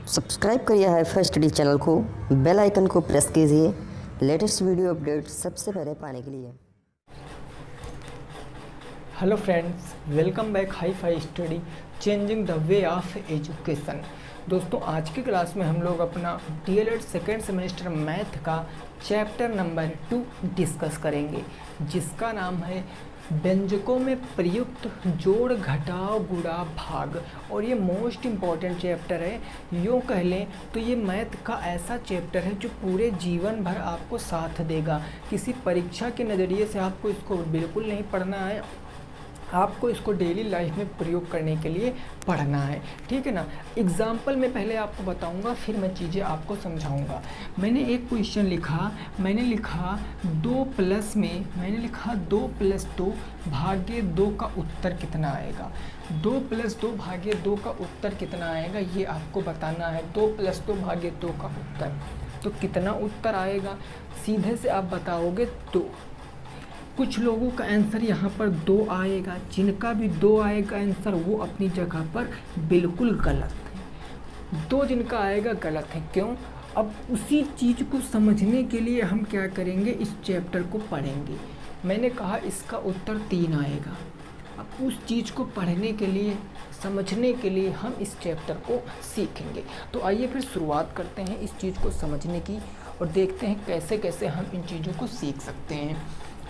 Subscribe करिए HiFi study channel को, bell icon को प्रेस कीजिए लेटेस्ट वीडियो अपडेट सबसे पहले पाने के लिए। Hello friends, welcome back HiFi study changing the way of education. दोस्तों, आज की क्लास में हम लोग अपना डीएलएड सेकेंड सेमेस्टर मैथ का चैप्टर नंबर 2 डिस्कस करेंगे, जिसका नाम है व्यंजकों में प्रयुक्त जोड़ घटाव गुणा भाग। और ये मोस्ट इम्पॉर्टेंट चैप्टर है। यूँ कह लें तो ये मैथ का ऐसा चैप्टर है जो पूरे जीवन भर आपको साथ देगा। किसी परीक्षा के नज़रिए से आपको इसको बिल्कुल नहीं पढ़ना है, आपको इसको डेली लाइफ में प्रयोग करने के लिए पढ़ना है, ठीक है ना। एग्जाम्पल में पहले आपको बताऊंगा, फिर मैं चीज़ें आपको समझाऊंगा। मैंने एक क्वेश्चन लिखा, मैंने लिखा 2 + 2 भागे 2 का उत्तर कितना आएगा। 2 + 2 भागे 2 का उत्तर कितना आएगा, ये आपको बताना है। 2 + 2 भागे 2 का उत्तर, तो कितना उत्तर आएगा सीधे से आप बताओगे। तो कुछ लोगों का आंसर यहाँ पर 2 आएगा, जिनका भी 2 आएगा आंसर वो अपनी जगह पर बिल्कुल गलत है। 2 जिनका आएगा गलत है। क्यों? अब उसी चीज़ को समझने के लिए हम क्या करेंगे, इस चैप्टर को पढ़ेंगे। मैंने कहा इसका उत्तर 3 आएगा। अब उस चीज़ को पढ़ने के लिए, समझने के लिए हम इस चैप्टर को सीखेंगे। तो आइए फिर शुरुआत करते हैं इस चीज़ को समझने की और देखते हैं कैसे कैसे हम इन चीज़ों को सीख सकते हैं।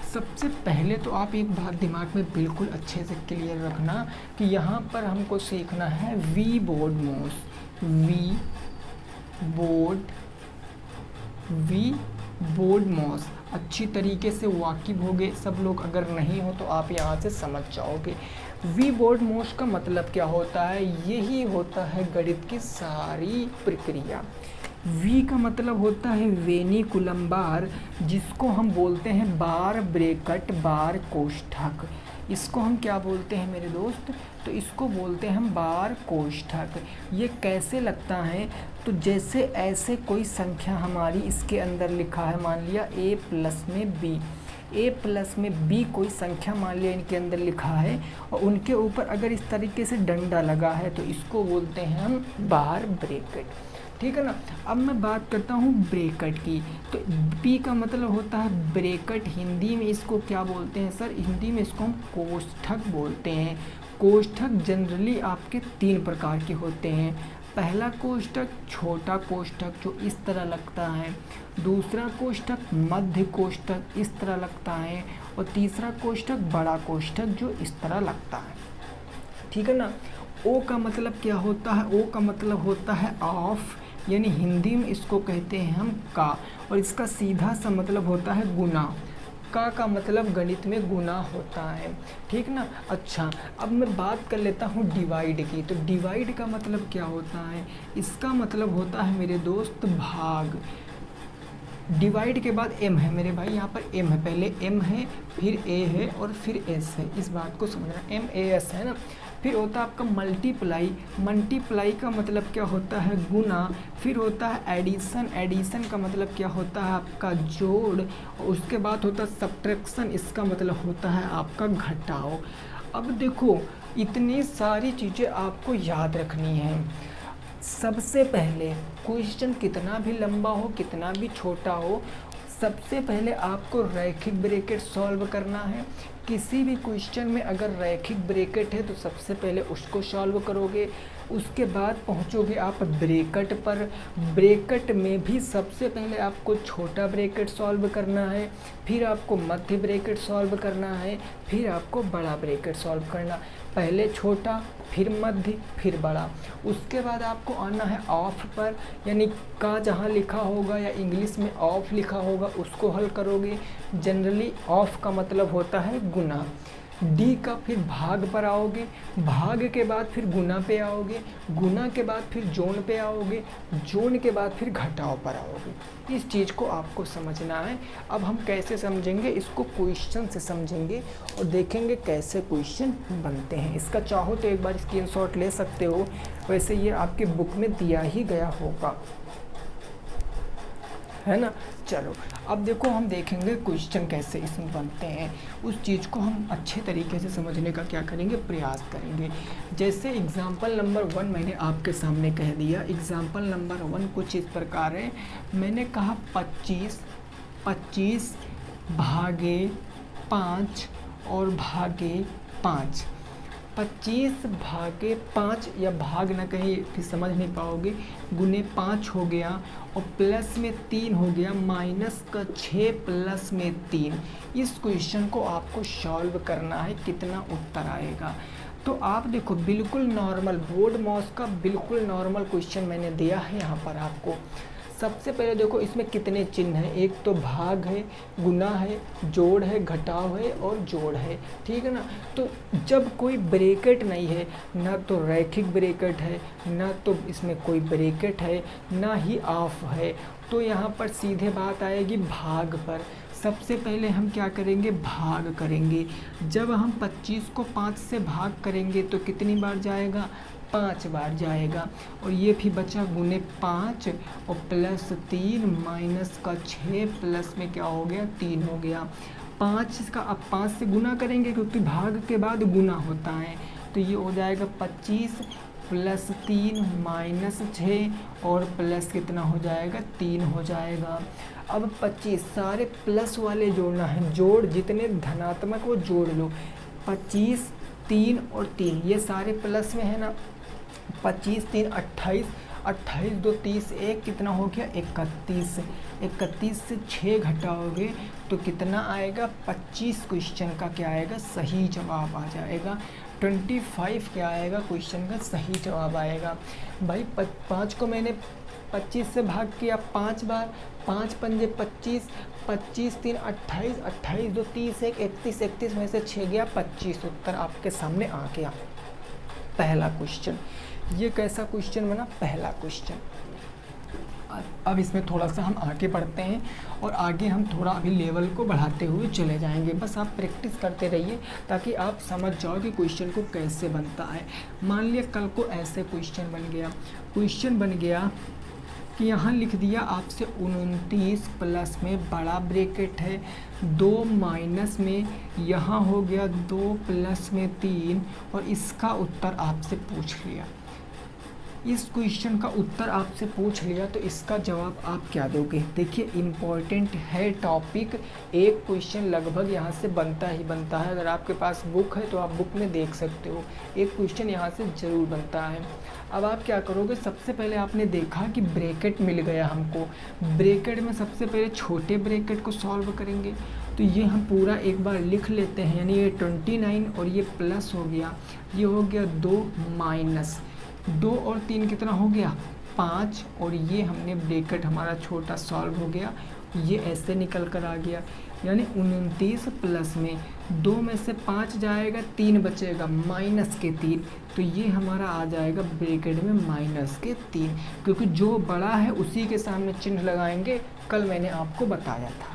सबसे पहले तो आप एक बात दिमाग में बिल्कुल अच्छे से क्लियर रखना कि यहाँ पर हमको सीखना है वी बोर्ड मॉस। अच्छी तरीके से वाकिफ होगे सब लोग, अगर नहीं हो तो आप यहाँ से समझ जाओगे। वी बोर्ड मॉस का मतलब क्या होता है, यही होता है गणित की सारी प्रक्रिया। वी का मतलब होता है वेनिकुलम बार, जिसको हम बोलते हैं बार ब्रैकेट बार कोष्ठक। इसको हम क्या बोलते हैं मेरे दोस्त, तो इसको बोलते हैं हम बार कोष्ठक। ये कैसे लगता है, तो जैसे ऐसे कोई संख्या हमारी इसके अंदर लिखा है, मान लिया a प्लस में b कोई संख्या मान लिया इनके अंदर लिखा है, और उनके ऊपर अगर इस तरीके से डंडा लगा है तो इसको बोलते हैं हम बार ब्रैकेट, ठीक है ना। अब मैं बात करता हूँ ब्रैकेट की, तो B का मतलब होता है ब्रैकेट। हिंदी में इसको क्या बोलते हैं सर, हिंदी में इसको हम कोष्ठक बोलते हैं। कोष्ठक जनरली आपके 3 प्रकार के होते हैं। पहला कोष्ठक छोटा कोष्ठक जो इस तरह लगता है, दूसरा कोष्ठक मध्य कोष्ठक इस तरह लगता है, और तीसरा कोष्ठक बड़ा कोष्ठक जो इस तरह लगता है, ठीक है ना। ओ का मतलब क्या होता है, ओ का मतलब होता है ऑफ, यानी हिंदी में इसको कहते हैं हम का, और इसका सीधा सा मतलब होता है गुना। का मतलब गणित में गुना होता है, ठीक ना। अच्छा, अब मैं बात कर लेता हूँ डिवाइड की। तो डिवाइड का मतलब क्या होता है, इसका मतलब होता है मेरे दोस्त भाग। डिवाइड के बाद m है मेरे भाई, यहाँ पर m है, पहले m है, फिर a है और फिर s है। इस बात को समझना, MAS है ना। फिर होता है आपका मल्टीप्लाई। मल्टीप्लाई का मतलब क्या होता है, गुना। फिर होता है एडिशन। एडिशन का मतलब क्या होता है, आपका जोड़। और उसके बाद होता है सब्ट्रैक्शन, इसका मतलब होता है आपका घटाव। अब देखो, इतनी सारी चीज़ें आपको याद रखनी है। सबसे पहले क्वेश्चन कितना भी लंबा हो, कितना भी छोटा हो, सबसे पहले आपको रैखिक ब्रैकेट सॉल्व करना है। किसी भी क्वेश्चन में अगर रैखिक ब्रैकेट है तो सबसे पहले उसको सॉल्व करोगे, उसके बाद पहुंचोगे आप ब्रैकेट पर। ब्रैकेट में भी सबसे पहले आपको छोटा ब्रैकेट सॉल्व करना है, फिर आपको मध्य ब्रैकेट सॉल्व करना है, फिर आपको बड़ा ब्रैकेट सॉल्व करना। पहले छोटा, फिर मध्य, फिर बड़ा। उसके बाद आपको आना है ऑफ पर, यानी का जहाँ लिखा होगा या इंग्लिश में ऑफ लिखा होगा उसको हल करोगे। जनरली ऑफ का मतलब होता है गुना। डी का फिर भाग पर आओगे, भाग के बाद फिर गुना पे आओगे, गुना के बाद फिर जोन पे आओगे, जोन के बाद फिर घटाव पर आओगे। इस चीज़ को आपको समझना है। अब हम कैसे समझेंगे इसको, क्वेश्चन से समझेंगे और देखेंगे कैसे क्वेश्चन बनते हैं। इसका चाहो तो एक बार स्क्रीनशॉट ले सकते हो, वैसे ये आपके बुक में दिया ही गया होगा, है ना। चलो अब देखो हम देखेंगे क्वेश्चन कैसे इसमें बनते हैं, उस चीज़ को हम अच्छे तरीके से समझने का क्या करेंगे, प्रयास करेंगे। जैसे एग्जाम्पल नंबर 1 मैंने आपके सामने कह दिया। एग्जाम्पल नंबर 1 कुछ इस प्रकार है। मैंने कहा 25 भागे 5 और भागे 5। 25 भागे 5 या भाग ना कहीं फिर समझ नहीं पाओगे, गुने 5 हो गया और प्लस में 3 हो गया, माइनस का 6 प्लस में 3। इस क्वेश्चन को आपको सॉल्व करना है, कितना उत्तर आएगा। तो आप देखो बिल्कुल नॉर्मल बोर्ड माउस का बिल्कुल नॉर्मल क्वेश्चन मैंने दिया है यहाँ पर आपको। सबसे पहले देखो इसमें कितने चिन्ह हैं, एक तो भाग है, गुना है, जोड़ है, घटाव है और जोड़ है, ठीक है ना। तो जब कोई ब्रैकेट नहीं है, ना तो रैखिक ब्रैकेट है, ना तो इसमें कोई ब्रैकेट है, ना ही ऑफ है, तो यहाँ पर सीधे बात आएगी भाग पर। सबसे पहले हम क्या करेंगे, भाग करेंगे। जब हम 25 को 5 से भाग करेंगे तो कितनी बार जाएगा, 5 बार जाएगा। और ये भी बचा गुने 5 और प्लस 3 माइनस का 6 प्लस में क्या हो गया, 3 हो गया। 5 का अब 5 से गुना करेंगे क्योंकि भाग के बाद गुना होता है, तो ये हो जाएगा 25 प्लस 3 माइनस 6 और प्लस कितना हो जाएगा, 3 हो जाएगा। अब 25 सारे प्लस वाले जोड़ना है, जोड़ जितने धनात्मक वो जोड़ लो। 25 3 और 3 ये सारे प्लस में है ना, 25 3 28, 28 2 30, 1 कितना हो गया, 31। 31 से 6 घटाओगे तो कितना आएगा, 25 क्वेश्चन का क्या आएगा, सही जवाब आ जाएगा। 25 क्या आएगा, क्वेश्चन का सही जवाब आएगा। भाई 5 को मैंने 25 से भाग किया 5 बार, 5 पंजे 25, 25 3 28, 28 2 30, 1 31, 31 में से 6 गया 25, उत्तर आपके सामने आ गया। पहला क्वेश्चन, ये कैसा क्वेश्चन बना, पहला क्वेश्चन। अब इसमें थोड़ा सा हम आगे बढ़ते हैं और आगे हम थोड़ा अभी लेवल को बढ़ाते हुए चले जाएंगे। बस आप प्रैक्टिस करते रहिए ताकि आप समझ जाओ कि क्वेश्चन को कैसे बनता है। मान लिया कल को ऐसे क्वेश्चन बन गया कि यहाँ लिख दिया आपसे 29 प्लस में बड़ा ब्रैकेट है, 2 माइनस में यहाँ हो गया 2 प्लस में 3 और इसका उत्तर आपसे पूछ लिया। इस क्वेश्चन का उत्तर आपसे पूछ लिया तो इसका जवाब आप क्या दोगे। देखिए इम्पॉर्टेंट है टॉपिक, एक क्वेश्चन लगभग यहाँ से बनता ही बनता है। अगर आपके पास बुक है तो आप बुक में देख सकते हो, एक क्वेश्चन यहाँ से ज़रूर बनता है। अब आप क्या करोगे, सबसे पहले आपने देखा कि ब्रैकेट मिल गया हमको, ब्रैकेट में सबसे पहले छोटे ब्रैकेट को सॉल्व करेंगे। तो ये हम पूरा एक बार लिख लेते हैं, यानी ये 29 और ये प्लस हो गया, ये हो गया 2 माइनस 2 और 3 कितना हो गया 5 और ये हमने ब्रैकेट हमारा छोटा सॉल्व हो गया, ये ऐसे निकल कर आ गया। यानी 29 प्लस में 2 में से 5 जाएगा, 3 बचेगा माइनस के 3, तो ये हमारा आ जाएगा ब्रैकेट में माइनस के 3, क्योंकि जो बड़ा है उसी के सामने चिन्ह लगाएंगे, कल मैंने आपको बताया था।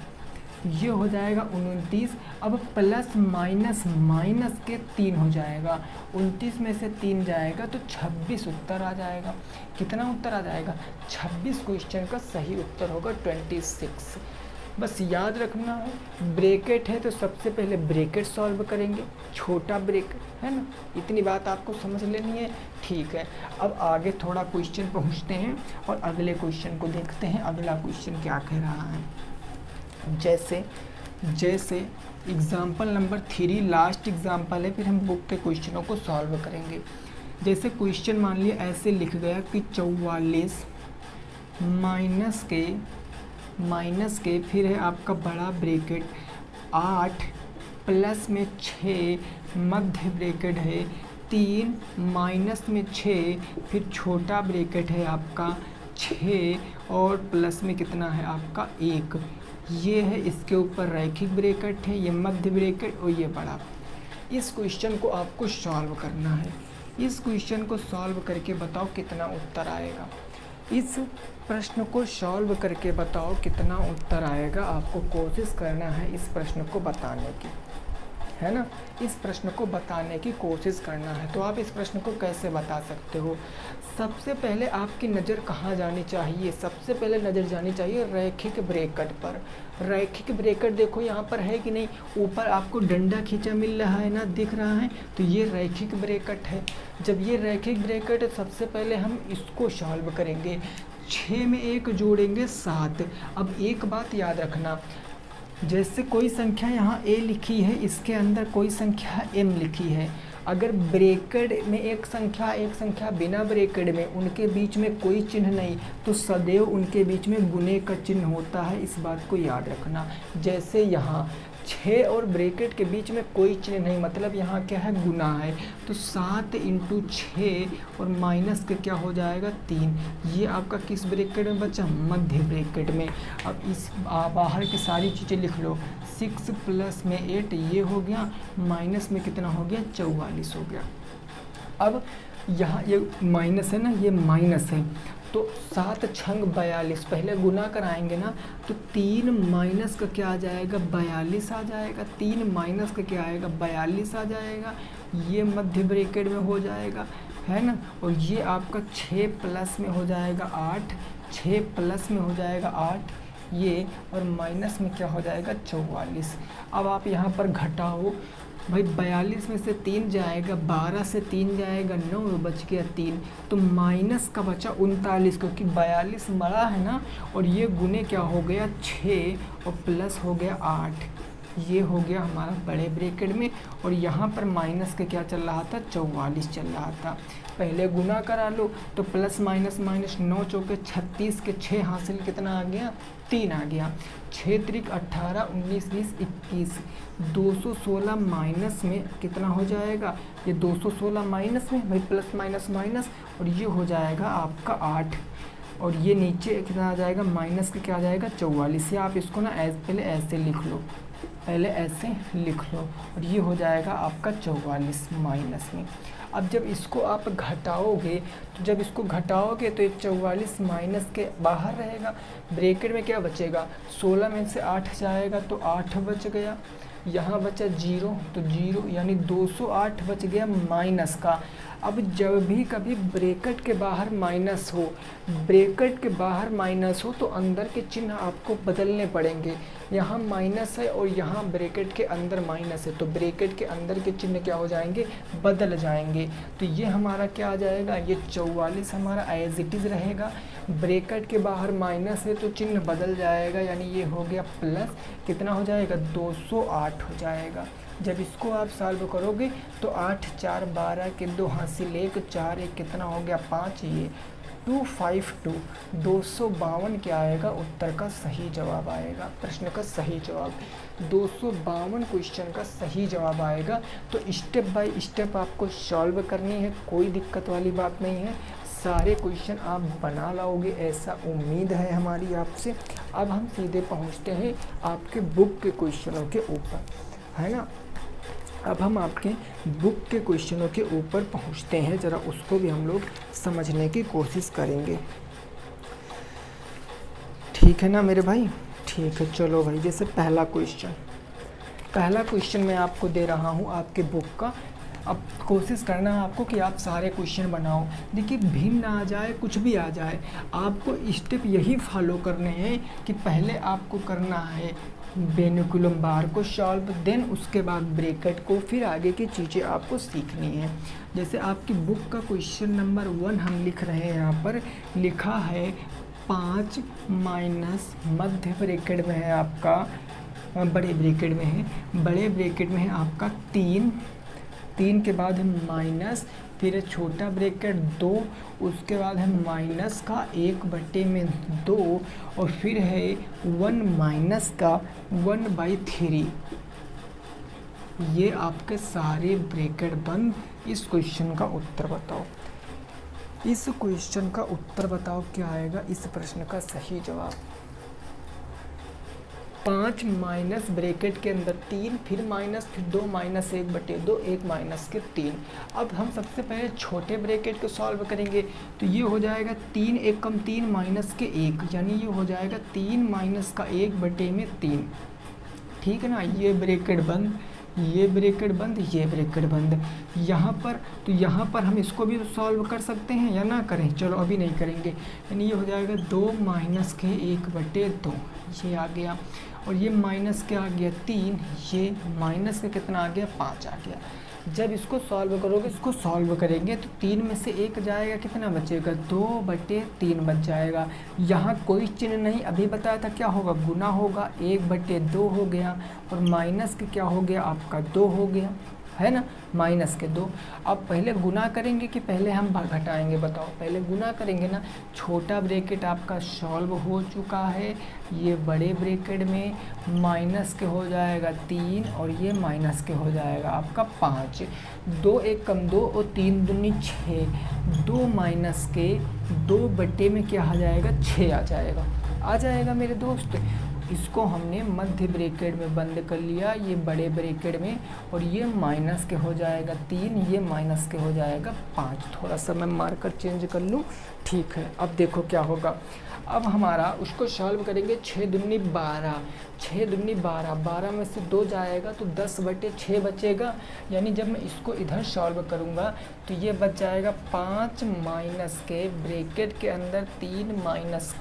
ये हो जाएगा 29। अब प्लस माइनस माइनस के 3 हो जाएगा, 29 में से 3 जाएगा तो 26 उत्तर आ जाएगा। कितना उत्तर आ जाएगा, 26 क्वेश्चन का सही उत्तर होगा 26। बस याद रखना है ब्रैकेट है तो सबसे पहले ब्रैकेट सॉल्व करेंगे, छोटा ब्रैकेट है ना, इतनी बात आपको समझ लेनी है। ठीक है, अब आगे थोड़ा क्वेश्चन पहुँचते हैं और अगले क्वेश्चन को देखते हैं, अगला क्वेश्चन क्या कह रहा है। जैसे एग्जाम्पल नंबर 3 लास्ट एग्जाम्पल है, फिर हम बुक के क्वेश्चनों को सॉल्व करेंगे। जैसे क्वेश्चन मान लिया ऐसे लिख गया कि 44 माइनस के फिर है आपका बड़ा ब्रैकेट 8 प्लस में 6 मध्य ब्रैकेट है 3 माइनस में 6 फिर छोटा ब्रैकेट है आपका 6 और प्लस में कितना है आपका 1। ये है इसके ऊपर रैखिक ब्रैकेट है, ये मध्य ब्रैकेट और ये बड़ा। इस क्वेश्चन को आपको सॉल्व करना है। इस क्वेश्चन को सॉल्व करके बताओ कितना उत्तर आएगा। इस प्रश्न को सॉल्व करके बताओ कितना उत्तर आएगा। आपको कोशिश करना है इस प्रश्न को बताने की, है ना। इस प्रश्न को बताने की कोशिश करना है। तो आप इस प्रश्न को कैसे बता सकते हो? सबसे पहले आपकी नज़र कहाँ जानी चाहिए? सबसे पहले नज़र जानी चाहिए रैखिक ब्रैकेट पर। रैखिक ब्रैकेट देखो यहाँ पर है कि नहीं, ऊपर आपको डंडा खींचा मिल रहा है ना, दिख रहा है, तो ये रैखिक ब्रैकेट है। जब ये रैखिक ब्रैकेट है, सबसे पहले हम इसको सॉल्व करेंगे। 6 में 1 जोड़ेंगे 7। अब एक बात याद रखना, जैसे कोई संख्या यहाँ a लिखी है, इसके अंदर कोई संख्या m लिखी है, अगर ब्रैकेट में एक संख्या बिना ब्रैकेट में, उनके बीच में कोई चिन्ह नहीं, तो सदैव उनके बीच में गुने का चिन्ह होता है। इस बात को याद रखना। जैसे यहाँ 6 और ब्रैकेट के बीच में कोई चिन्ह नहीं, मतलब यहाँ क्या है, गुना है। तो 7 × 6 और माइनस के क्या हो जाएगा, 3। ये आपका किस ब्रैकेट में बचा, मध्य ब्रैकेट में। अब इस बाहर की सारी चीज़ें लिख लो। 6 + में 8 ये हो गया, माइनस में कितना हो गया, 44 हो गया। अब यहाँ ये माइनस है ना, ये माइनस है, तो 7 छंग 42, पहले गुना कराएंगे ना, तो 3 माइनस का क्या आ जाएगा, 42 आ जाएगा। 3 माइनस का क्या आएगा, 42 आ जाएगा। ये मध्य ब्रैकेट में हो जाएगा, है ना। और ये आपका 6 प्लस में हो जाएगा 8, 6 प्लस में हो जाएगा 8 ये, और माइनस में क्या हो जाएगा, 44। अब आप यहाँ पर घटाओ भाई, 42 में से 3 जाएगा, 12 से 3 जाएगा 9, बच गया 3, तो माइनस का बचा 39, क्योंकि 42 बड़ा है ना, और ये गुने क्या हो गया 6 और प्लस हो गया 8, ये हो गया हमारा बड़े ब्रैकेट में। और यहाँ पर माइनस का क्या चल रहा था, 44 चल रहा था। पहले गुना करा लो, तो प्लस माइनस माइनस, 9 चौके 36 के 6 हासिल कितना आ गया, 3 आ गया। 6 त्रिक 18, 19 20 21, 216 माइनस में कितना हो जाएगा, ये 216 माइनस में भाई, प्लस माइनस माइनस, और ये हो जाएगा आपका 8, और ये नीचे कितना आ जाएगा, माइनस का क्या आ जाएगा, 44। या आप इसको ना पहले ऐसे लिख लो, पहले ऐसे लिख लो, और ये हो जाएगा आपका 44 माइनस में। अब जब इसको आप घटाओगे, तो जब इसको घटाओगे तो ये 44 माइनस के बाहर रहेगा, ब्रैकेट में क्या बचेगा, 16 में से 8 जाएगा तो 8 बच गया, यहाँ बचा 0 तो 0, यानी 208 बच गया माइनस का। अब जब भी कभी ब्रैकेट के बाहर माइनस हो, ब्रैकेट के बाहर माइनस हो, तो अंदर के चिन्ह आपको बदलने पड़ेंगे। यहाँ माइनस है और यहाँ ब्रैकेट के अंदर माइनस है, तो ब्रैकेट के अंदर के चिन्ह क्या हो जाएंगे, बदल जाएंगे। तो ये हमारा क्या आ जाएगा, ये 44 हमारा एज इट इज़ रहेगा। ब्रैकेट के बाहर माइनस है तो चिन्ह बदल जाएगा, यानी ये हो गया प्लस, कितना हो जाएगा, 208 हो जाएगा। जब इसको आप सॉल्व करोगे तो 8 4 12 के 2 हासिल 1, 4 1 कितना हो गया 5, ये 252, 252 क्या आएगा, उत्तर का सही जवाब आएगा। प्रश्न का सही जवाब 252 क्वेश्चन का सही जवाब आएगा। तो स्टेप बाय स्टेप आपको सॉल्व करनी है, कोई दिक्कत वाली बात नहीं है, सारे क्वेश्चन आप बना लाओगे, ऐसा उम्मीद है हमारी आपसे। अब हम सीधे पहुंचते हैं आपके बुक के क्वेश्चनों के ऊपर, है ना। अब हम आपके बुक के क्वेश्चनों के ऊपर पहुंचते हैं, ज़रा उसको भी हम लोग समझने की कोशिश करेंगे, ठीक है ना मेरे भाई। ठीक है, चलो भाई, जैसे पहला क्वेश्चन मैं आपको दे रहा हूं आपके बुक का। अब कोशिश करना है आपको कि आप सारे क्वेश्चन बनाओ। देखिए, भिन्न आ जाए, कुछ भी आ जाए, आपको स्टेप यही फॉलो करने हैं कि पहले आपको करना है बेनिकुलम बार को सॉल्व, देन उसके बाद ब्रैकेट को, फिर आगे की चीज़ें आपको सीखनी है। जैसे आपकी बुक का क्वेश्चन नंबर 1 हम लिख रहे हैं, यहाँ पर लिखा है 5 माइनस, मध्य ब्रैकेट में है आपका, बड़े ब्रैकेट में है, बड़े ब्रैकेट में है आपका 3 के बाद है माइनस, फिर है छोटा ब्रैकेट 2, उसके बाद है माइनस का 1/2, और फिर है 1 माइनस का 1/3। ये आपके सारे ब्रैकेट बंद। इस क्वेश्चन का उत्तर बताओ, इस क्वेश्चन का उत्तर बताओ क्या आएगा इस प्रश्न का सही जवाब। 5 माइनस ब्रैकेट के अंदर 3, फिर माइनस, फिर 2 माइनस 1/2, 1 माइनस के 3। अब हम सबसे पहले छोटे ब्रैकेट को सॉल्व करेंगे, तो ये हो जाएगा 3 1 कम 3 माइनस के 1, यानी ये हो जाएगा 3 माइनस का 1/3। ठीक है ना, ये ब्रैकेट बंद। ये ब्रैकेट बंद, ये ब्रैकेट बंद। यहाँ पर तो यहाँ पर हम इसको भी सॉल्व कर सकते हैं या ना करें, चलो अभी नहीं करेंगे। यानी ये हो जाएगा 2 माइनस के 1/2, ये आ गया। और ये माइनस के आ गया 3, ये माइनस का कितना आ गया 5 आ गया। जब इसको सॉल्व करोगे, इसको सॉल्व करेंगे तो 3 में से 1 जाएगा, कितना बचेगा 2/3 बच जाएगा। यहाँ कोई चिन्ह नहीं, अभी बताया था क्या होगा, गुना होगा, 1/2 हो गया और माइनस के क्या हो गया आपका 2 हो गया, है ना, माइनस के 2। अब पहले गुना करेंगे कि पहले हम घटाएंगे, बताओ, पहले गुना करेंगे ना। छोटा ब्रैकेट आपका सॉल्व हो चुका है, ये बड़े ब्रैकेट में माइनस के हो जाएगा 3 और ये माइनस के हो जाएगा आपका 5। 2 1 कम 2 और 3 दूनी 6, 2 माइनस के 2 में क्या आ जाएगा 6 आ जाएगा मेरे दोस्त। इसको हमने मध्य ब्रैकेट में बंद कर लिया, ये बड़े ब्रैकेट में, और ये माइनस के हो जाएगा 3, ये माइनस के हो जाएगा 5। थोड़ा सा मैं मार्कर चेंज कर लूँ, ठीक है। अब देखो क्या होगा, अब हमारा उसको सॉल्व करेंगे। 6 दूनी 12, 6 दूनी 12, 12 में से 2 जाएगा तो 10/6 बचेगा। यानी जब मैं इसको इधर सॉल्व करूँगा तो ये बच जाएगा 5 माइनस के ब्रैकेट के अंदर 3 माइनस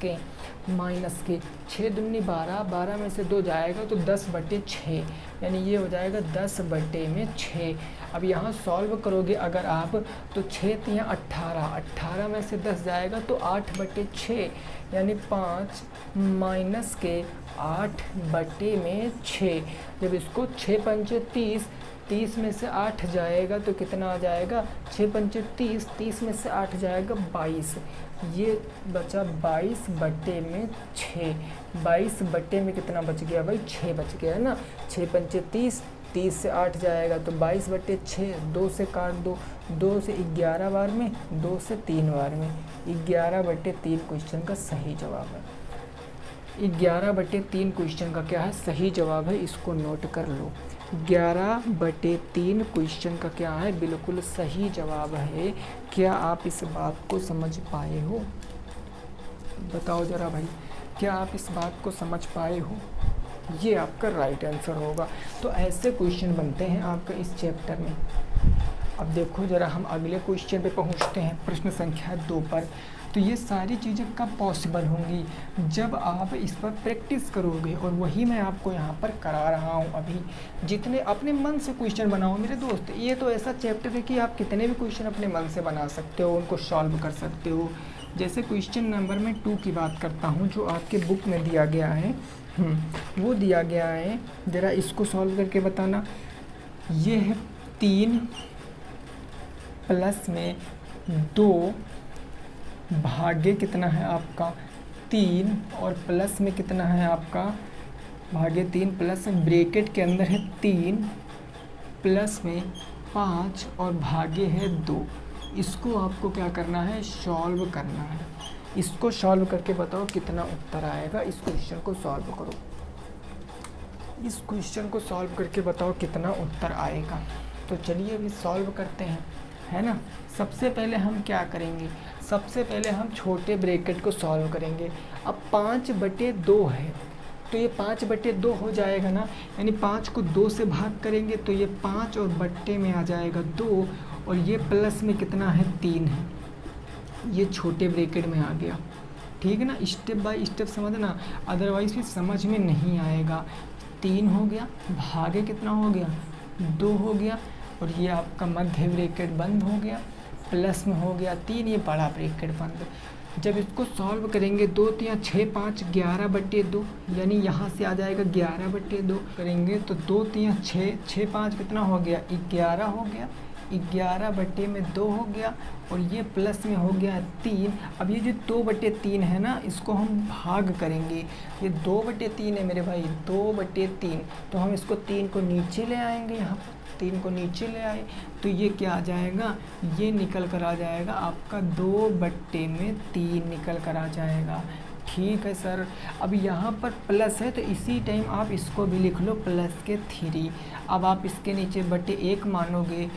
के 6 दूनी 12, 12 में से 2 जाएगा तो 10/6, यानी ये हो जाएगा 10/6। अब यहाँ सॉल्व करोगे अगर आप तो 6 3 18, 18 में से 10 जाएगा तो 8/6, यानी 5 माइनस के 8/6। जब इसको 6 पंचे 30, 30 में से 8 जाएगा तो कितना आ जाएगा, 6 पंचे 30, 30 में से 8 जाएगा 22, ये बचा 22/6। 22 में कितना बच गया भाई, 6 बच गया है ना। 6 पंचे 30, 30 से 8 जाएगा तो 22/6, 2 से काट दो, 2 से 11 बार में, 2 से 3 बार में, 11/3 क्वेश्चन का सही जवाब है। 11/3 क्वेश्चन का क्या है, सही जवाब है, इसको नोट कर लो। 11/3 क्वेश्चन का क्या है, बिल्कुल सही जवाब है। क्या आप इस बात को समझ पाए हो, बताओ ज़रा भाई, क्या आप इस बात को समझ पाए हो? ये आपका राइट आंसर होगा। तो ऐसे क्वेश्चन बनते हैं आपका इस चैप्टर में। अब देखो ज़रा हम अगले क्वेश्चन पे पहुंचते हैं, प्रश्न संख्या 2 पर। तो ये सारी चीज़ें कब पॉसिबल होंगी, जब आप इस पर प्रैक्टिस करोगे, और वही मैं आपको यहाँ पर करा रहा हूँ अभी। जितने अपने मन से क्वेश्चन बनाओ मेरे दोस्त, ये तो ऐसा चैप्टर है कि आप कितने भी क्वेश्चन अपने मन से बना सकते हो, उनको सॉल्व कर सकते हो। जैसे क्वेश्चन नंबर मैं 2 की बात करता हूँ, जो आपके बुक में दिया गया है, वो दिया गया है, ज़रा इसको सॉल्व करके बताना। ये है 3 प्लस में 2 भागे कितना है आपका 3, और प्लस में कितना है आपका भागे 3, प्लस में ब्रैकेट के अंदर है 3, प्लस में 5 और भागे है 2। इसको आपको क्या करना है, सॉल्व करना है। इसको सॉल्व करके बताओ कितना उत्तर आएगा। इस क्वेश्चन को सॉल्व करो, इस क्वेश्चन को सॉल्व करके बताओ कितना उत्तर आएगा। तो चलिए अभी सॉल्व करते हैं, है ना। सबसे पहले हम क्या करेंगे, सबसे पहले हम छोटे ब्रैकेट को सॉल्व करेंगे। अब 5/2 है तो ये 5/2 हो जाएगा ना, यानी 5 को 2 से भाग करेंगे तो ये 5 और बट्टे में आ जाएगा 2, और ये प्लस में कितना है 3 है, ये छोटे ब्रैकेट में आ गया। ठीक है ना, स्टेप बाय स्टेप समझना, अदरवाइज फिर समझ में नहीं आएगा। 3 हो गया, भागे कितना हो गया 2 हो गया, और ये आपका मध्य ब्रैकेट बंद हो गया, प्लस में हो गया 3, ये बड़ा ब्रैकेट बंद। जब इसको सॉल्व करेंगे 2 3 6 5 11/2, यानी यहाँ से आ जाएगा 11/2 करेंगे तो 2 3 6 6 5 कितना हो गया 11 हो गया, 11/2 हो गया, और ये प्लस में हो गया 3। अब ये जो 2/3 है ना, इसको हम भाग करेंगे, ये 2/3 है मेरे भाई, 2/3, तो हम इसको 3 को नीचे ले आएंगे, यहाँ 3 को नीचे ले आए तो ये क्या आ जाएगा, ये निकल कर आ जाएगा आपका 2/3 निकल कर आ जाएगा। ठीक है सर। अब यहाँ पर प्लस है तो इसी टाइम आप इसको भी लिख लो प्लस के 3। अब आप इसके नीचे बटे 1 मानोगे,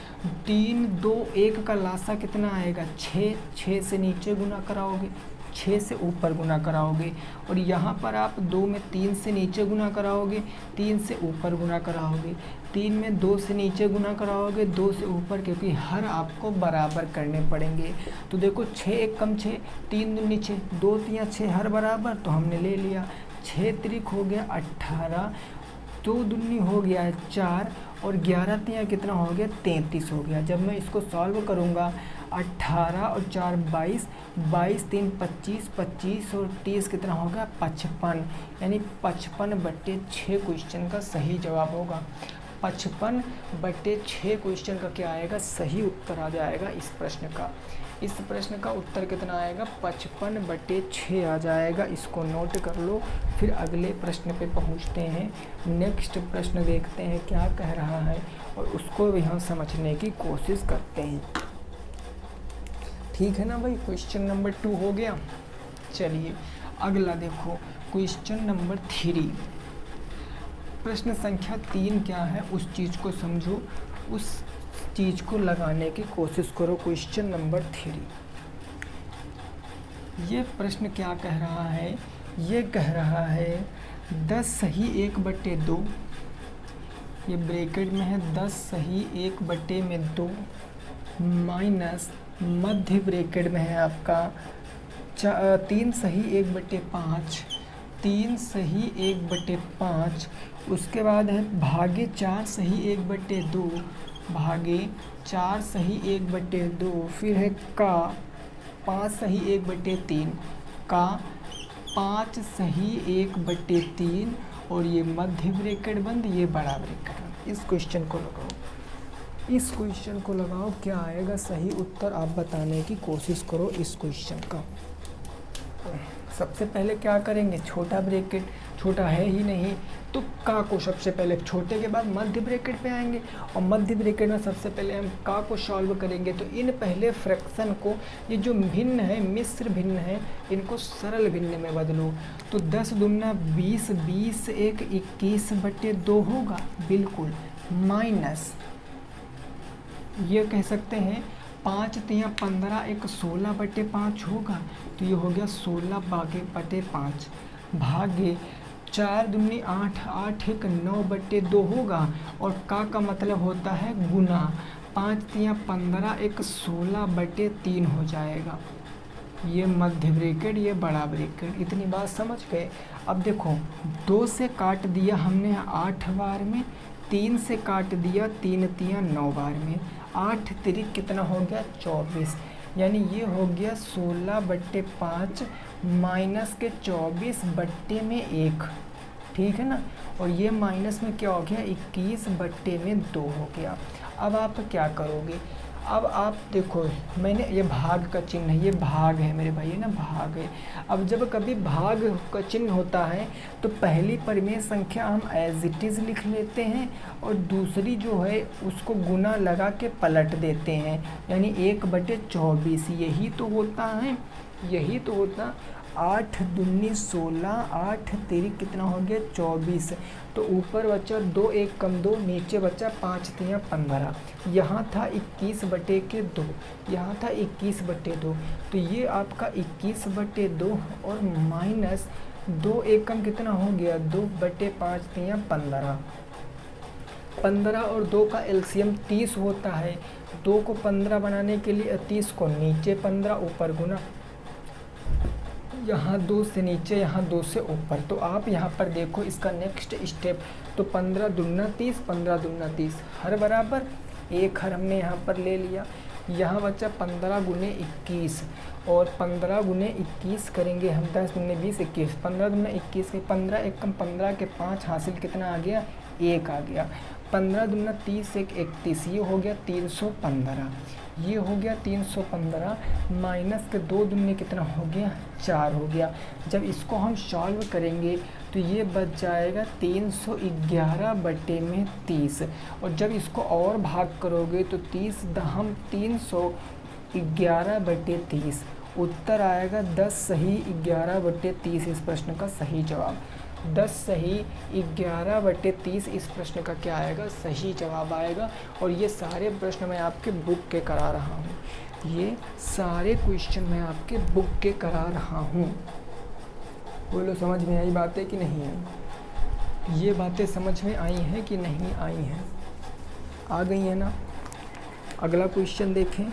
3 2 1 का लासा कितना आएगा 6, 6 से नीचे गुना कराओगे 6 से ऊपर गुना कराओगे, और यहाँ पर आप 2 में 3 से नीचे गुना कराओगे, 3 से ऊपर गुना कराओगे, 3 में 2 से नीचे गुना कराओगे, 2 से ऊपर, क्योंकि हर आपको बराबर करने पड़ेंगे। तो देखो 6 एक कम 6, 3 दूनी 6, 2 तियाँ 6 हर बराबर, तो हमने ले लिया। 6 त्रिक हो गया 18, 2 दूनी हो गया 4, और 11 तियाँ कितना हो गया 33 हो गया। जब मैं इसको सॉल्व करूँगा 18 और 4 22, 22 3 25, 25 और 30 कितना होगा 55, यानी 55/6 क्वेश्चन का सही जवाब होगा। 55/6 क्वेश्चन का क्या आएगा, सही उत्तर आ जाएगा इस प्रश्न का। इस प्रश्न का उत्तर कितना आएगा 55/6 आ जाएगा। इसको नोट कर लो। फिर अगले प्रश्न पे पहुंचते हैं। नेक्स्ट प्रश्न देखते हैं क्या कह रहा है और उसको भी हम समझने की कोशिश करते हैं। ठीक है ना भाई, क्वेश्चन नंबर 2 हो गया। चलिए अगला देखो, क्वेश्चन नंबर 3। प्रश्न संख्या 3 क्या है उस चीज़ को समझो, उस चीज़ को लगाने की कोशिश करो। क्वेश्चन नंबर 3, ये प्रश्न क्या कह रहा है, ये कह रहा है 10 सही 1/2, ये ब्रैकेट में है 10 सही 1/2 माइनस मध्य ब्रैकेट में है आपका 3 सही 1/5, 3 सही 1/5, उसके बाद है भागे 4 सही 1/2, भागे 4 सही 1/2, फिर है का 5 सही 1/3, का 5 सही 1/3, और ये मध्य ब्रैकेट बंद, ये बड़ा ब्रैकेट बंद। इस क्वेश्चन को लगाओ, इस क्वेश्चन को लगाओ, क्या आएगा सही उत्तर आप बताने की कोशिश करो इस क्वेश्चन का। सबसे पहले क्या करेंगे, छोटा ब्रैकेट, छोटा है ही नहीं तो का को सबसे पहले, छोटे के बाद मध्य ब्रैकेट पे आएंगे, और मध्य ब्रैकेट में सबसे पहले हम का को सॉल्व करेंगे। तो इन पहले फ्रैक्शन को, ये जो भिन्न है, मिश्र भिन्न है, इनको सरल भिन्न में बदलो। तो 10 दूना 20, 20 1 21/2 होगा, बिल्कुल, माइनस ये कह सकते हैं 5 तियाँ 15, 1 16/5 होगा, तो ये हो गया 16/5, भागे 4 दूनी 8, 8 1 9/2 होगा, और का मतलब होता है गुना, 5 तियाँ 15, 1 16/3 हो जाएगा। ये मध्य ब्रैकेट, ये बड़ा ब्रैकेट। इतनी बात समझ गए। अब देखो 2 से काट दिया हमने 8 बार में, 3 से काट दिया 3 तियाँ 9 बार में, 8 तिरिक कितना हो गया 24, यानी ये हो गया 16/5 माइनस के 24/1, ठीक है ना, और ये माइनस में क्या हो गया 21/2 हो गया। अब आप क्या करोगे, अब आप देखो मैंने ये भाग का चिन्ह है, ये भाग है मेरे भाई, है ना, भाग है। अब जब कभी भाग का चिन्ह होता है तो पहली परिमेय संख्या हम एज इट इज़ लिख लेते हैं, और दूसरी जो है उसको गुना लगा के पलट देते हैं, यानी 1/24। यही तो होता है, यही तो होता। 8 दूनी 16, 8 तिरिक कितना हो गया 24, तो ऊपर बचा 2 1 कम 2, नीचे बचा 5 तियाँ 15, यहाँ था 21/2, यहाँ था 21/2, तो ये आपका 21/2 और माइनस 2 1 कम कितना हो गया 2/5 तियाँ 15, 15 और 2 का एलसीएम 30 होता है। 2 को 15 बनाने के लिए 30 को नीचे 15 ऊपर गुना, यहाँ 2 से नीचे, यहाँ 2 से ऊपर। तो आप यहाँ पर देखो इसका नेक्स्ट स्टेप, तो 15 दूना 30, 15 दूना 30 हर बराबर, एक हर हमने यहाँ पर ले लिया। यहाँ बचा 15 गुने 21, और 15 गुने 21 करेंगे हम, 10 गुने 20 21, 15 दूना 21 के 15 1 कम 15 के 5 हासिल कितना आ गया 1 आ गया। 15 दूना 30 1 31, ये हो गया 315, ये हो गया 315, माइनस के 2 दूनी कितना हो गया 4 हो गया। जब इसको हम सॉल्व करेंगे तो ये बच जाएगा 311/30, और जब इसको और भाग करोगे तो 30 दहम 311/30, उत्तर आएगा 10 सही 11/30। इस प्रश्न का सही जवाब 10 सही 11/30 इस प्रश्न का क्या आएगा, सही जवाब आएगा। और ये सारे प्रश्न मैं आपके बुक के करा रहा हूँ, ये सारे क्वेश्चन मैं आपके बुक के करा रहा हूँ। बोलो समझ में आई बातें कि नहीं आई? ये बातें समझ में आई हैं कि नहीं आई हैं? आ गई है ना? अगला क्वेश्चन देखें।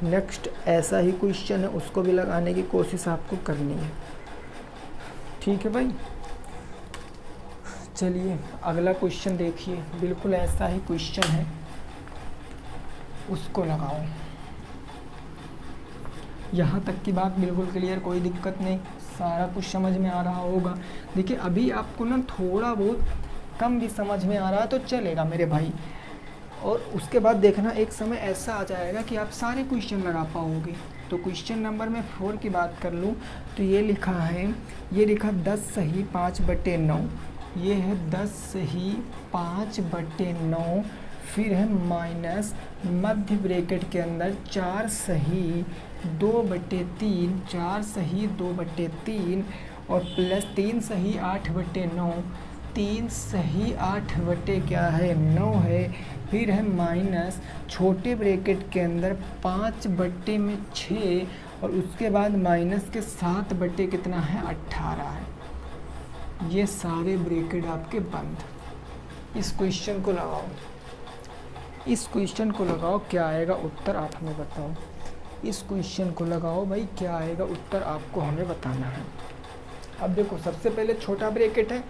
नेक्स्ट ऐसा ही क्वेश्चन है, उसको भी लगाने की कोशिश आपको करनी है। ठीक है भाई, चलिए अगला क्वेश्चन देखिए। बिल्कुल ऐसा ही क्वेश्चन है, उसको लगाओ। यहाँ तक की बात बिल्कुल क्लियर, कोई दिक्कत नहीं, सारा कुछ समझ में आ रहा होगा। देखिए अभी आपको ना थोड़ा बहुत कम भी समझ में आ रहा है तो चलेगा मेरे भाई, और उसके बाद देखना एक समय ऐसा आ जाएगा कि आप सारे क्वेश्चन लगा पाओगे। तो क्वेश्चन नंबर में 4 की बात कर लूँ तो ये लिखा है, ये लिखा 10 सही 5/9, ये है 10 सही 5/9, फिर है माइनस मध्य ब्रैकेट के अंदर 4 सही 2/3, 4 सही 2/3 और प्लस 3 सही 8/9, 3 सही 8/9 है, फिर है माइनस छोटे ब्रैकेट के अंदर 5/6 और उसके बाद माइनस के 7 कितना है 18 है। ये सारे ब्रैकेट आपके बंद। इस क्वेश्चन को लगाओ, इस क्वेश्चन को लगाओ, क्या आएगा उत्तर आप हमें बताओ। इस क्वेश्चन को लगाओ भाई, क्या आएगा उत्तर आपको हमें बताना है। अब देखो सबसे पहले छोटा ब्रैकेट है,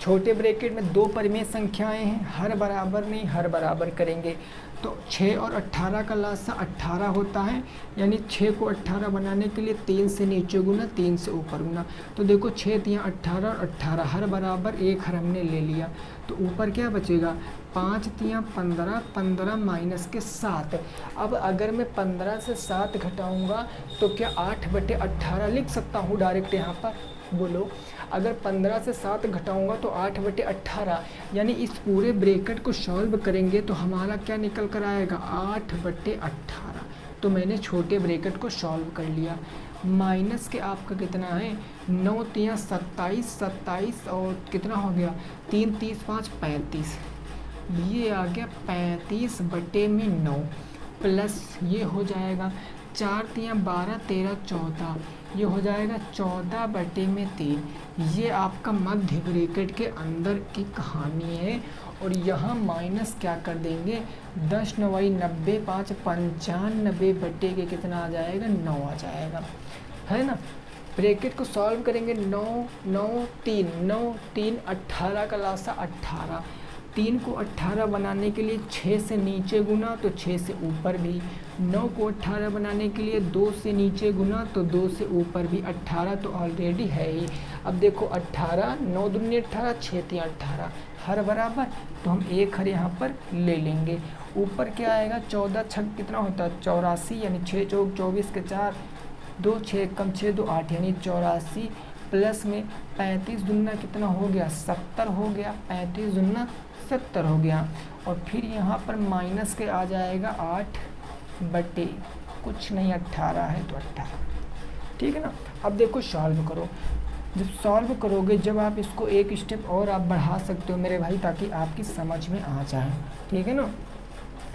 छोटे ब्रैकेट में 2 परिमेय संख्याएं हैं, हर बराबर नहीं हर बराबर करेंगे। तो 6 और 18 का लासा 18 होता है, यानी 6 को 18 बनाने के लिए 3 से नीचे गुना 3 से ऊपर गुना। तो देखो 6 तियाँ 18 और 18 हर बराबर, एक हर हमने ले लिया, तो ऊपर क्या बचेगा 5 तियाँ 15, 15 माइनस के 7। अब अगर मैं 15 से 7 घटाऊँगा तो क्या 8/18 लिख सकता हूँ डायरेक्ट यहाँ पर? बोलो, अगर 15 से 7 घटाऊंगा तो 8/18, यानी इस पूरे ब्रैकेट को सॉल्व करेंगे तो हमारा क्या निकल कर आएगा 8/18। तो मैंने छोटे ब्रैकेट को सॉल्व कर लिया। माइनस के आपका कितना है 9 तियाँ 27, 27 और कितना हो गया 3 30 5 35, ये आ गया 35/9 प्लस ये हो जाएगा 4 तियाँ 12 13 14, ये हो जाएगा 14/3। ये आपका मध्य ब्रैकेट के अंदर की कहानी है। और यहाँ माइनस क्या कर देंगे 10 9 90 5 95 बटे के कितना आ जाएगा 9 आ जाएगा, है ना। ब्रैकेट को सॉल्व करेंगे 9 9 3 9 3 18 का लासा 18, 3 को 18 बनाने के लिए 6 से नीचे गुना तो 6 से ऊपर भी, 9 को 18 बनाने के लिए 2 से नीचे गुना तो 2 से ऊपर भी, 18 तो ऑलरेडी है ही। अब देखो 18 9 दूनी 18 6 तियाँ 18 हर बराबर, तो हम एक हर यहाँ पर ले लेंगे। ऊपर क्या आएगा 14 छक कितना होता है 84, यानी 6 चौक 24 के 4, 2 6 कम 6 2 8, यानी 84 प्लस में 35 दुना कितना हो गया 70 हो गया, 35 दुना 70 हो गया। और फिर यहाँ पर माइनस के आ जाएगा 8 बटे कुछ नहीं 18 है तो 18, ठीक है ना। अब देखो सॉल्व करो, जब सॉल्व करोगे जब आप इसको एक स्टेप और आप बढ़ा सकते हो मेरे भाई, ताकि आपकी समझ में आ जाए, ठीक है ना।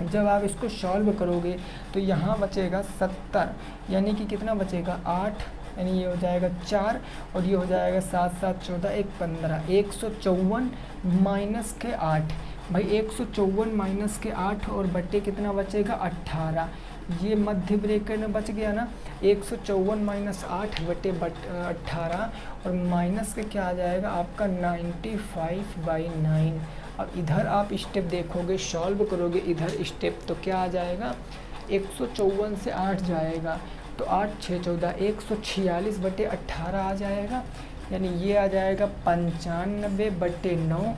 जब आप इसको सॉल्व करोगे तो यहाँ बचेगा 70, यानी कि कितना बचेगा 8, यानी ये हो जाएगा 4 और ये हो जाएगा 7 7 14 1 15, 154 माइनस के 8 भाई, 154 माइनस के 8 और बटे कितना बचेगा 18। ये मध्य ब्रैकेट में बच गया ना 154 माइनस 8 बटे 18 और माइनस के क्या आ जाएगा आपका 95/9। अब इधर आप स्टेप देखोगे सॉल्व करोगे इधर स्टेप तो क्या आ जाएगा 154 से 8 जाएगा तो 8 6 14 146/18 आ जाएगा, यानी ये आ जाएगा 95/9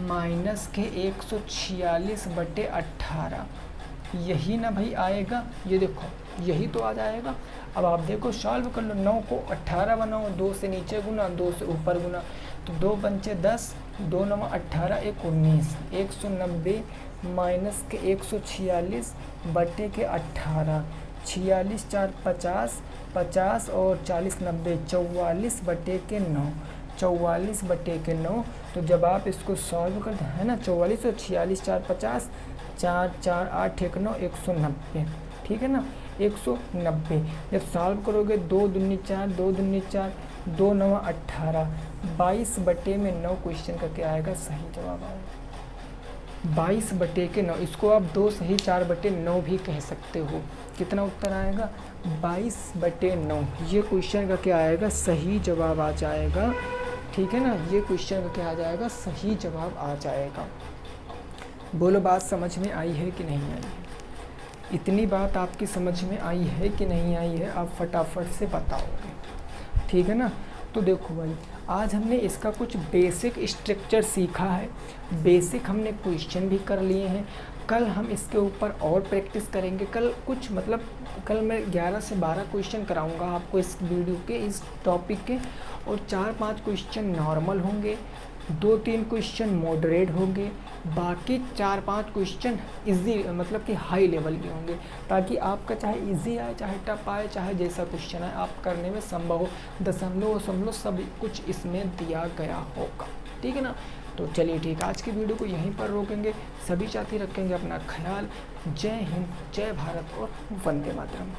माइनस के 146/18। यही ना भाई आएगा, ये देखो यही तो आ जाएगा। अब आप देखो सॉल्व कर लो, 9 को 18 बनाओ, 2 से नीचे गुना 2 से ऊपर गुना, तो 2 पंचे 10, 2 9 18 1 19, 190 माइनस के 146 बटे के 18, 46 4 50, 50 और 40 90, 44 बटे के 9, 44 बटे के 9। तो जब आप इसको सॉल्व करते हैं ना 44 और 46 4 50, 4 4 8 1 9 190, ठीक है ना। 190। जब सॉल्व करोगे 2 दूनी 4, 2 दूनी 4, 2 9 18, 22/9 क्वेश्चन का क्या आएगा, सही जवाब आएगा 22/9। इसको आप 2 सही 4/9 भी कह सकते हो। कितना उत्तर आएगा, 22/9। ये क्वेश्चन का क्या आएगा, सही जवाब आ जाएगा। ठीक है ना, ये क्वेश्चन का क्या आ जाएगा, सही जवाब आ जाएगा। बोलो बात समझ में आई है कि नहीं आई है? इतनी बात आपकी समझ में आई है कि नहीं आई है, आप फटाफट से बताओगे। ठीक है ना। तो देखो भाई, आज हमने इसका कुछ बेसिक स्ट्रक्चर सीखा है, बेसिक हमने क्वेश्चन भी कर लिए हैं। कल हम इसके ऊपर और प्रैक्टिस करेंगे। कल मैं 11 से 12 क्वेश्चन कराऊंगा आपको इस वीडियो के, इस टॉपिक के, और 4-5 क्वेश्चन नॉर्मल होंगे, 2-3 क्वेश्चन मॉडरेट होंगे, बाकी 4-5 क्वेश्चन इजी मतलब कि हाई लेवल के होंगे, ताकि आपका चाहे इजी आए चाहे टफ आए चाहे जैसा क्वेश्चन आए, आप करने में संभव हो। दशमलव सब कुछ इसमें दिया गया होगा। ठीक है ना। तो चलिए ठीक, आज की वीडियो को यहीं पर रोकेंगे। सभी साथी रखेंगे अपना ख्याल। जय हिंद, जय भारत और वंदे मातरम।